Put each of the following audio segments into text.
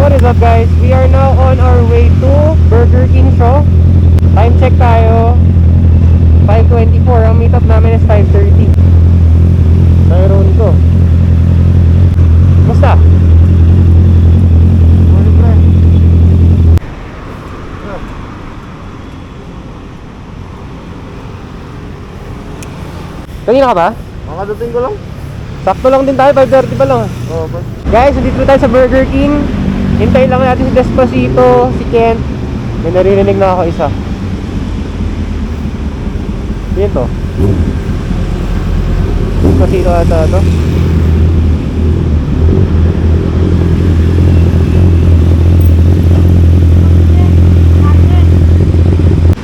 what is up guys? We are now on our way to Burger King show. Time check tayo 5:24. Ang meetup namin is 5:30. Mayroon to. Basta kanina ka ba? Makadating ko lang. Sakto lang din tayo, 5:30 pa lang. Oo, Guys, nandito tayo sa Burger King. Hintay lang natin si Despacito, si Kent. May naririnig na ako isa. Dito. Despacito ata ito.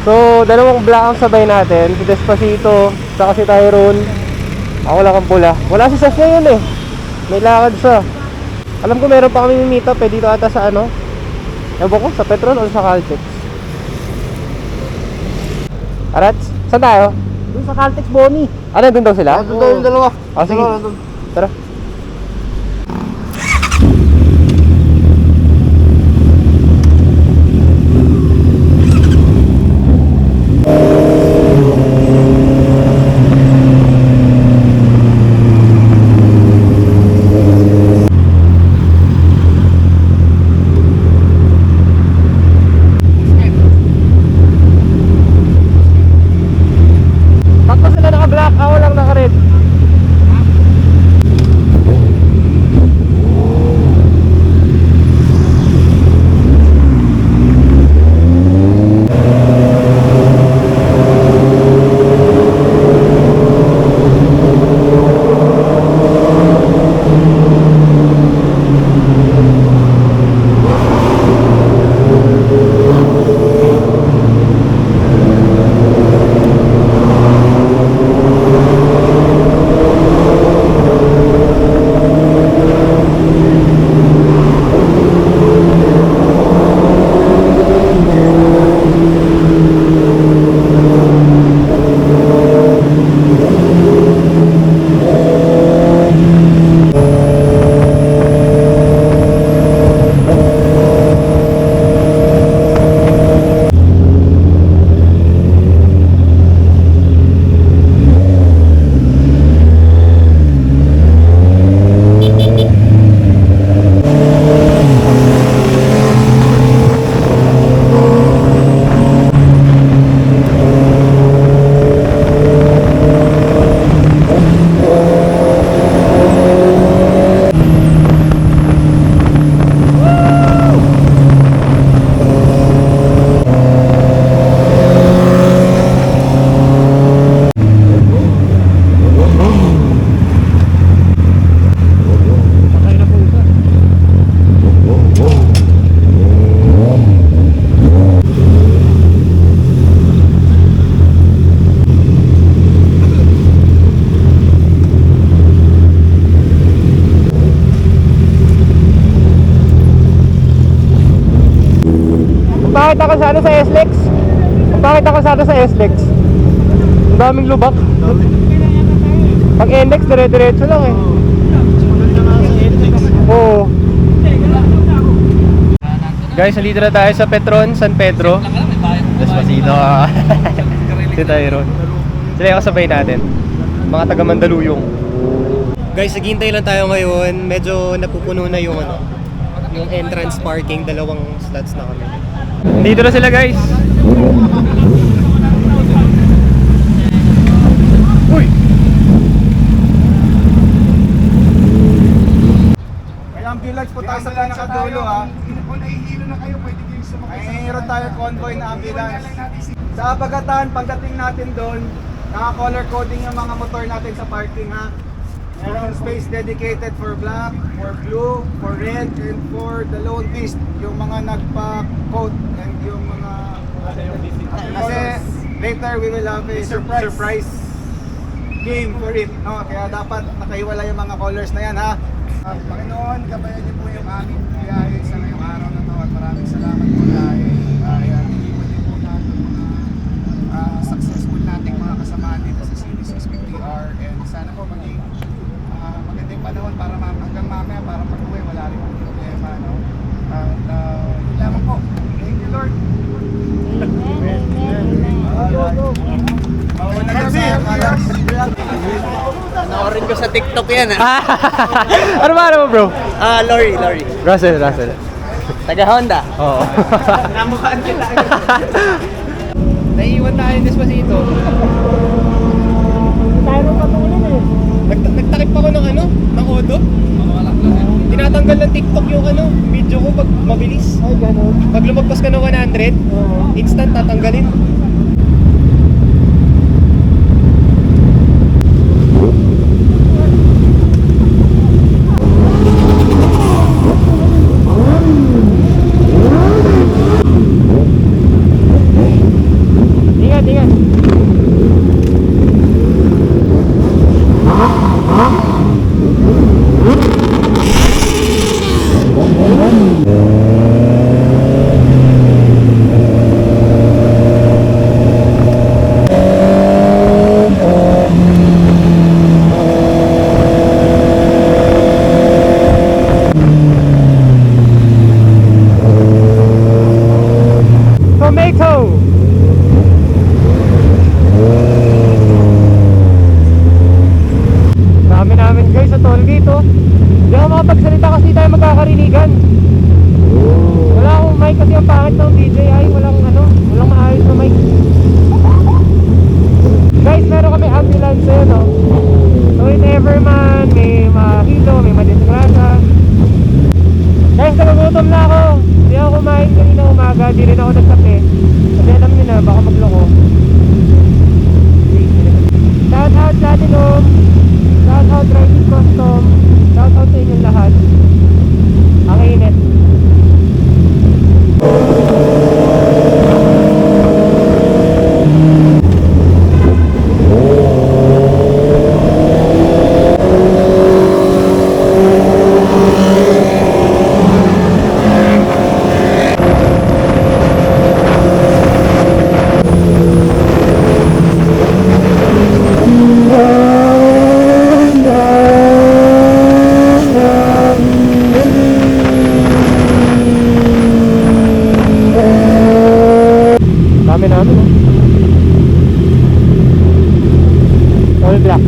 So, dalawang black ang sabay natin. Si Despacito, saka si Tyrone. Ako lang ang pula. Wala si Sas ngayon eh. May lakad siya. Alam ko meron pa kami meet up eh. Dito ata sa ano, ewan ko, sa Petron o sa Caltex. Arats, saan tayo? Doon sa Caltex, Bonnie. Ah, nandun daw sila? Nandun daw yung dalawa. Ah, sige. Tara. Bakit ako sa ano sa SLEX? Bakit ako sa ano sa SLEX? Ang daming lubak. Pag NLEX, dire-diretso lang eh. Oo. Guys, nandito na tayo sa Petron, San Pedro. Despacito. Si Tyrone. Sila yung kasabay natin. Mga taga Mandaluyong. Guys, naghihintay lang tayo ngayon. Medyo napupuno na yung ano, yung entrance parking. Dalawang slots na kami. Dito na sila guys. Uy! May ambulance po tayo sa pinakadulo ha. Kung nahihilo na kayo, pwede kayo sumakay sa Mayroon tayo convoy na ambulance. Sa Abagatan, pagdating natin doon, naka-color coding yung mga motor natin sa parking ha. Meron space dedicated for black, for blue, for red, and for the lone beast. Yung mga nagpa-code and yung mga... Kasi later we will have a surprise game for it. No? Kaya dapat nakaiwala yung mga colors na yan ha. Panginoon, gabayan niyo po yung aming biyahe sa ngayong araw na to at maraming salamat po dahil iniwan niyo po natin mga successful nating mga kasamahan dito sa CB650R and sana po maging magandang panahon para hanggang mamaya para pag-uwi wala rin pong problema. No? Panoorin ko sa TikTok yan Ano ba mo bro? Lori. Russell. Taga Honda. Oo. Namukhaan kita. Naiiwan tayo ng Despacito. Tayo nung patuloy eh. Nagtakip ako ng ng Odo. Tinatanggal ng TikTok yung video ko pag mabilis. Ay, ganun. Pag lumagpas ka ng 100, instant tatanggalin. Ingat. Tomato! Dami namin guys sa tollgate oh. Hindi ako makapagsalita kasi tayo magkakarinigan. Wala akong mic kasi ang pangit ng DJI. Walang maayos na mic. Guys, meron kami ambulance yun oh. So if ever man may mahilo, may madisgrasa. Guys, nagugutom na ako. Hindi ako kumain kanina umaga. Di rin ako nagkape. Kasi alam nyo na, baka magloko. Shout out Platinum. Shout out Driving Custom. Shout out sa inyong lahat. Ang init. Dami namin oh. All black.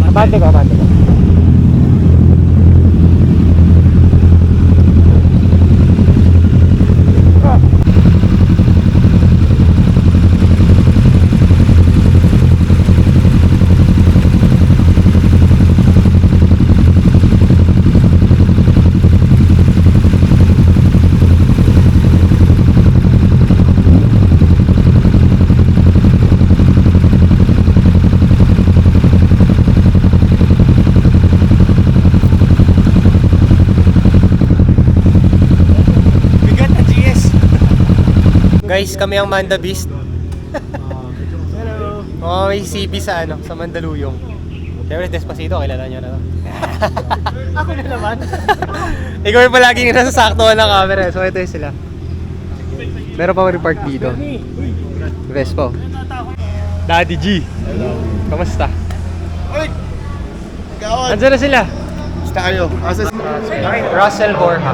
Abante ka. Guys, kami ang Manda Beast. Hello. May CB sa sa Mandaluyong. Siyempre, Despacito, kilala nyo na to. Ako na naman. Ikaw yung palaging nasasaktuhan ng camera. So, ito yung sila. Meron pa rin park dito. Vespa. Daddy G. Kamusta? Uy! Gawad! Andiyan na sila. Basta kayo. Asa Russell Borja.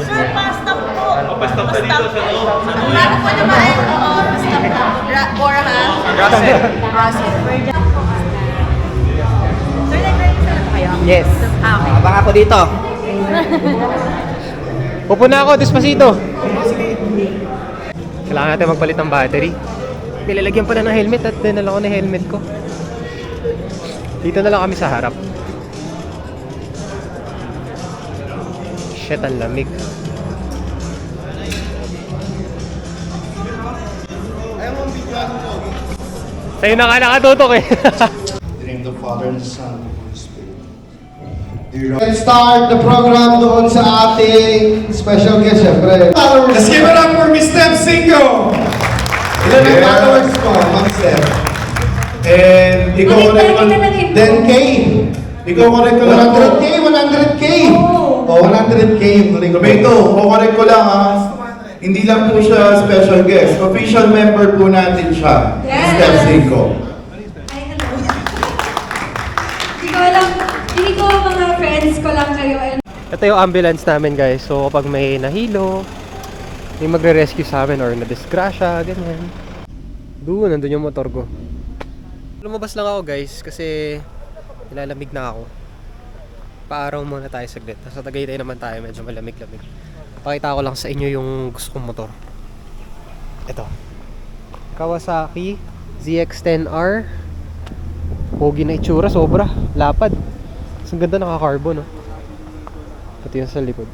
Sir, pa-stop po. Pa-stop ka dito sa loob. Ang laro po naman ay, pa-stop na. Borja. Russell. Russell. Sir, nag-register na po kayo? Yes. Okay. Abang ako dito. Upo na ako, Despacito. Kailangan natin magpalit ng battery. Nilalagyan pala ng helmet at dinala ko na helmet ko. Dito na lang kami sa harap. Shit, ang lamig. Sa'yo na nga nakatutok eh. In the name of the Father, and the Son, and the Holy Spirit. Let's start the program doon sa ating special guest, syempre. Let's give it up for Miss Steph Cinco! Ilan ang followers ko, Ma'am Steph? And ikaw ko rin ko... 10K. Ikaw ko rin ko lang. 100K, 100K. O, 100K. Tomato, kukorek ko lang ha. Hindi lang po siya special guest. Official member po natin siya. Yes. Steph Cinco. Ay, hello. Hindi ko mga friends ko lang kayo. Ito yung ambulance namin guys. So kapag may nahilo, may magre-rescue sa amin or na-disgrasya, ganyan. Doon, nandun yung motor ko. Lumabas lang ako guys kasi nilalamig na ako. Paaraw muna tayo saglit. Nasa Tagaytay naman tayo, medyo malamig-lamig. Pakita ko lang sa inyo yung gusto kong motor. Ito. Kawasaki ZX-10R. Pogi na itsura, sobra. Lapad. Mas ang ganda naka-carbon, no? Pati yung sa likod.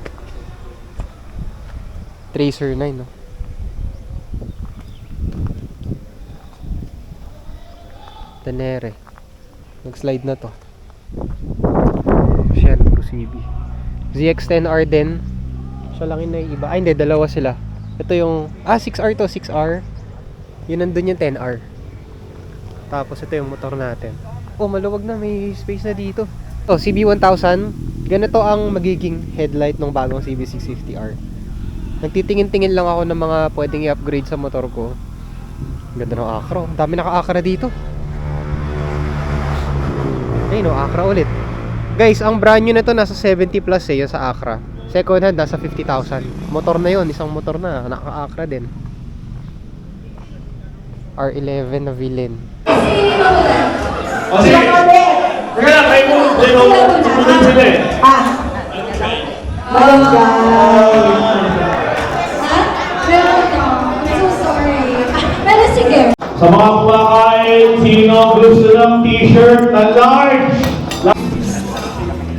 Tracer 9, no? Tenere. Nag-slide na to. Siyan, Pro CB. ZX-10R din. Siya lang yung naiiba. Ay, hindi. Dalawa sila. Ito yung... 6R to. 6R. Yun nandun yung 10R. Tapos ito yung motor natin. Oh, maluwag na. May space na dito. Oh, CB1000. Ganito ang magiging headlight ng bagong CB650R. Nagtitingin-tingin lang ako ng mga pwedeng i-upgrade sa motor ko. Ganda ng Acra. Ang dami naka-Acra dito. Ayun, no, Acra ulit. Guys, ang brand new na to nasa 70 plus eh, yung sa Acra. Second hand, nasa 50,000. Motor na yon, isang motor na. Naka-Acra din. R11 na villain. O sige, sige lang, kayo mo, sumunod sila eh. Ha? Meron ka. I'm so sorry. Pero sige. Sa mga kumakain, sino gusto ng t-shirt na large?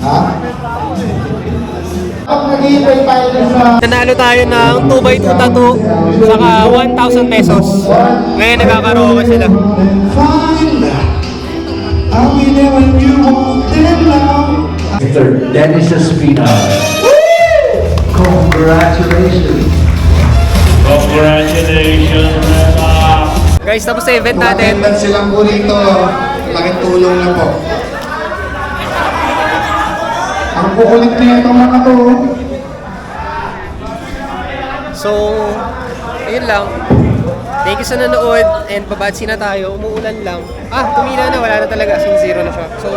Ha? Kapag nag-iipay tayo dun sa... Nanalo tayo ng 2x2 tattoo saka 1,000 pesos. Ngayon nagkakaroon sila. I'll be there when you want them now. Mr. Dennis Espina. Congratulations. Congratulations, Guys, tapos sa event natin. Attendance silang po rito. Laking tulong na po. Ang kukulit na itong mga to. So, ayun lang. Thank you sa nanood and babatsi na tayo. Umuulan lang. Tumila na. Wala na talaga. As in, zero na siya. So,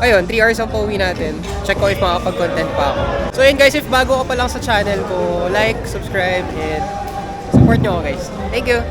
ayun. 3 hours ang pauwi natin. Check ko if makapag-content pa ako. So, ayun guys. If bago ka pa lang sa channel ko, like, subscribe, and support nyo ako guys. Thank you!